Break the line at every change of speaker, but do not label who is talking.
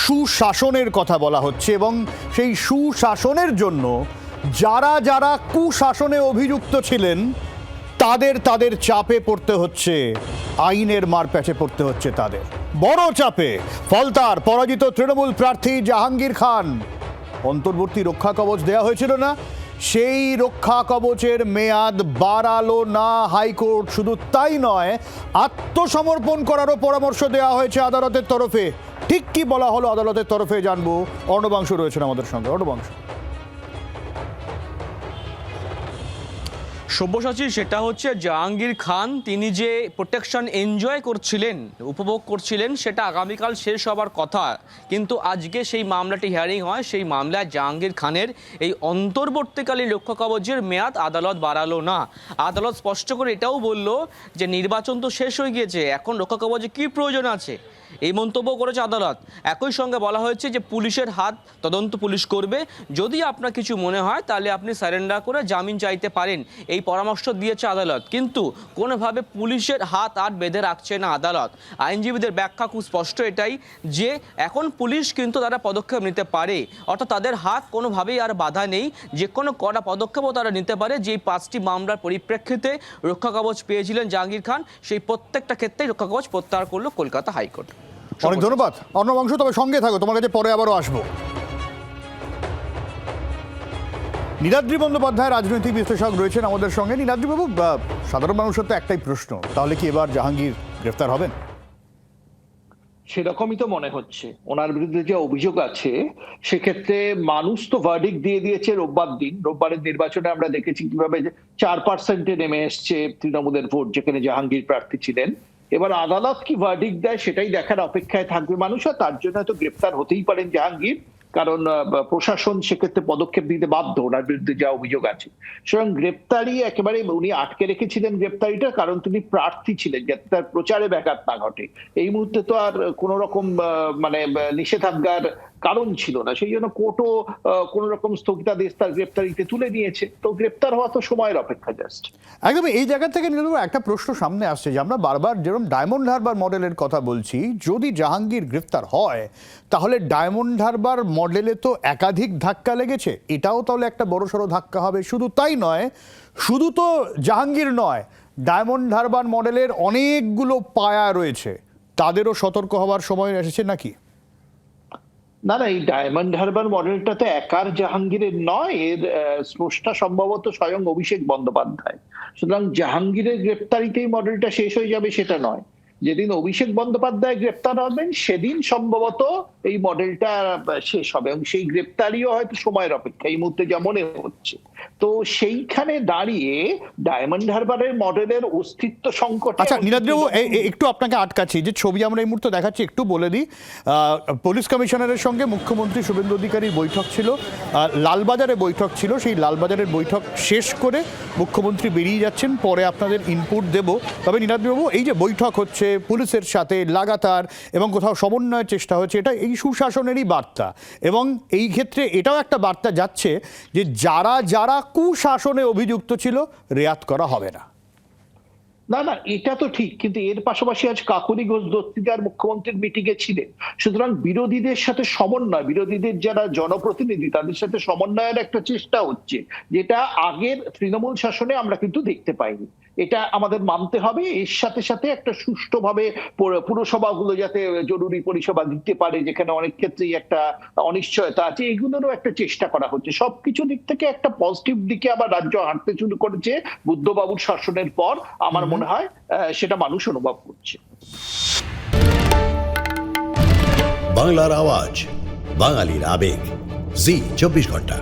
সুশাসনের কথা বলা হচ্ছে এবং সেই সুশাসনের জন্য যারা যারা কুশাসনে অভিযুক্ত ছিলেন তাদের চাপে পড়তে হচ্ছে, আইনের মারপ্যাচে পড়তে হচ্ছে তাদের বড় চাপে। ফলতার পরাজিত তৃণমূল প্রার্থী জাহাঙ্গীর খান, অন্তর্বর্তী রক্ষা কবচ দেয়া হয়েছিল না, সেই রক্ষা কবচের মেয়াদ বাড়ালো না হাইকোর্ট। শুধু তাই নয়, আত্মসমর্পণ করারও পরামর্শ দেওয়া হয়েছে আদালতের তরফে। ঠিক কি বলা হলো আদালতের তরফে জানবো। অর্ণবাংশু রয়েছেন আমাদের সঙ্গে। অর্ণবাংশু,
সব্যসাচী, সেটা হচ্ছে জাহাঙ্গীর খান তিনি যে প্রোটেকশন এনজয় করছিলেন, উপভোগ করছিলেন, সেটা আগামীকাল শেষ হবার কথা। কিন্তু আজকে সেই মামলাটি হিয়ারিং হয়। সেই মামলায় জাহাঙ্গীর খানের এই অন্তর্বর্তীকালীন রক্ষা কবচের মেয়াদ আদালত বাড়ালো না। আদালত স্পষ্ট করে এটাও বলল যে নির্বাচন তো শেষ হয়ে গিয়েছে, এখন রক্ষা কবচে কী প্রয়োজন আছে, এই মন্তব্য করেছে আদালত। একই সঙ্গে বলা হয়েছে যে পুলিশের হাত তদন্ত পুলিশ করবে, যদি আপনার কিছু মনে হয় তাহলে আপনি সারেন্ডার করে জামিন চাইতে পারেন, এই পরামর্শ দিয়েছে আদালত। কিন্তু কোনোভাবে পুলিশের হাত আর বেঁধে রাখছে না আদালত। আইনজীবীদের ব্যাখ্যা খুব স্পষ্ট এটাই যে এখন পুলিশ কিন্তু তারা পদক্ষেপ নিতে পারে, অর্থাৎ তাদের হাত কোনোভাবেই আর বাধা নেই, যে কোনো কড়া পদক্ষেপও তারা নিতে পারে। যে 5টি মামলার পরিপ্রেক্ষিতে রক্ষা কবচ পেয়েছিলেন জাহাঙ্গীর খান, সেই প্রত্যেকটা ক্ষেত্রেই রক্ষা কবচ প্রত্যাহার করলো কলকাতা হাইকোর্ট।
অনেক ধন্যবাদ অর্ণবাংশু, তবে সঙ্গে থাকো, তোমার কাছে পরে আবারও আসবো। নীলাদ্রি বন্দ্যোপাধ্যায় রাজনৈতিক বিশ্লেষক রয়েছেন আমাদের সঙ্গে। নীলাদ্রিবাবু, সাধারণ মানুষের তো একটাই প্রশ্ন, তাহলে কি এবার জাহাঙ্গীর গ্রেফতার হবেন?
সেরকমই তো মনে হচ্ছে। ওনার বিরুদ্ধে যে অভিযোগ আছে সেক্ষেত্রে মানুষ তো ভার্ডিক্ট দিয়ে দিয়েছে রোববার দিন। রোববারের নির্বাচনে আমরা দেখেছি কিভাবে 4% নেমে এসছে তৃণমূলের ভোট, যেখানে জাহাঙ্গীর প্রার্থী ছিলেন। এবার আদালত কি ভার্ডিক্ট দেয় সেটাই দেখার অপেক্ষায় থাকবে মানুষ। আর তার জন্য হয়তো গ্রেপ্তার হতেই পারেন জাহাঙ্গীর, কারণ প্রশাসন সেক্ষেত্রে পদক্ষেপ দিতে বাধ্য ওনার বিরুদ্ধে যা অভিযোগ আছে। সুতরাং গ্রেপ্তারি একেবারে উনি আটকে রেখেছিলেন গ্রেপ্তারিটা, কারণ তিনি প্রার্থী ছিলেন, যাতে তার প্রচারে ব্যাঘাত না ঘটে। এই মুহূর্তে তো আর কোন রকম মানে নিষেধাজ্ঞার কারণ ছিল না, সেই জন্য কোর্টও কোন রকম স্থগিতাদেশ তার গ্রেপ্তারিতে তুলে নিয়েছে। তো গ্রেপ্তার হওয়া তো সময়ের অপেক্ষা জাস্ট।
একদম এই জায়গা থেকে একটা প্রশ্ন সামনে আসছে যে আমরা বারবার যেরকম ডায়মন্ড হারবার মডেলের কথা বলছি, যদি জাহাঙ্গীর গ্রেফতার হয় তাহলে ডায়মন্ড হারবার মডেলে তো একাধিক ধাক্কা লেগেছে, এটাও তাহলে একটা বড়সড় ধাক্কা হবে। শুধু তাই নয়, শুধু তো জাহাঙ্গীর নয়, ডায়মন্ড হারবার মডেলের অনেকগুলো পায়া রয়েছে, তাদেরও সতর্ক হওয়ার সময় এসেছে নাকি?
না না, এই ডায়মন্ড হারবার মডেলটা তো একার জাহাঙ্গীরের নয়, এর স্রষ্টা সম্ভবত স্বয়ং অভিষেক বন্দ্যোপাধ্যায়। সুতরাং জাহাঙ্গীরের গ্রেপ্তারিতেই মডেলটা শেষ হয়ে যাবে সেটা নয়। যেদিন অভিষেক বন্দ্যোপাধ্যায় গ্রেপ্তার হবেন সেদিন সম্ভবত এই মডেলটা শেষ হবে, এবং সেই গ্রেপ্তারিও হয়তো সময়ের অপেক্ষা এই মুহূর্তে যা মনে হচ্ছে। তো সেইখানে দাঁড়িয়ে ডায়মন্ড হারবারের মডেলের অস্তিত্ব সংকট।
আচ্ছা নীলাদ্রিবাবু, একটু আপনাকে আটকাচ্ছি, যে ছবি আমরা এই মুহূর্তে দেখাচ্ছি একটু বলে দিই। পুলিশ কমিশনারের সঙ্গে মুখ্যমন্ত্রী শুভেন্দু অধিকারীর বৈঠক ছিল, লালবাজারে বৈঠক ছিল। সেই লালবাজারের বৈঠক শেষ করে মুখ্যমন্ত্রী বেরিয়ে যাচ্ছেন, পরে আপনাদের ইনপুট দেব। তবে নীলাদ্রিবাবু, এই যে বৈঠক হচ্ছে পুলিশের সাথে লাগাতার এবং কোথাও সমন্বয়ের চেষ্টা হচ্ছে, এটা এই সুশাসনেরই বার্তা। এবং এই ক্ষেত্রে এটাও একটা বার্তা যাচ্ছে যে যারা যারা কুশাসনে অভিযুক্ত ছিল রেয়াত করা হবে না।
না না, এটা তো ঠিক, কিন্তু এর পাশাপাশি আজ কাকলি ঘোষ দস্তিদার মুখ্যমন্ত্রীর মিটিং এ ছিলেন। সুতরাং বিরোধীদের সাথে সমন্বয়, বিরোধীদের যারা জনপ্রতিনিধি তাদের সাথে সমন্বয়ের একটা চেষ্টা হচ্ছে, যেটা আগের তৃণমূল শাসনে আমরা কিন্তু দেখতে পাইনি। এটা আমাদের মানতে হবে। এর সাথে সাথে একটা সুষ্ঠুভাবে পুরসভাগুলো যাতে জরুরি পরিষেবা দিতে পারে, যেখানে অনেক ক্ষেত্রেই একটা অনিশ্চয়তা আছে, এগুলোরও একটা চেষ্টা করা হচ্ছে। সবকিছু দিক থেকে একটা পজিটিভ দিকে আবার রাজ্য হাঁটতে শুরু করেছে বুদ্ধবাবুর শাসনের পর, আমার মনে হয় সেটা মানুষ অনুভব করছে।
বাংলার আওয়াজ, বাঙালির আবেগ, জি 24 ঘন্টা।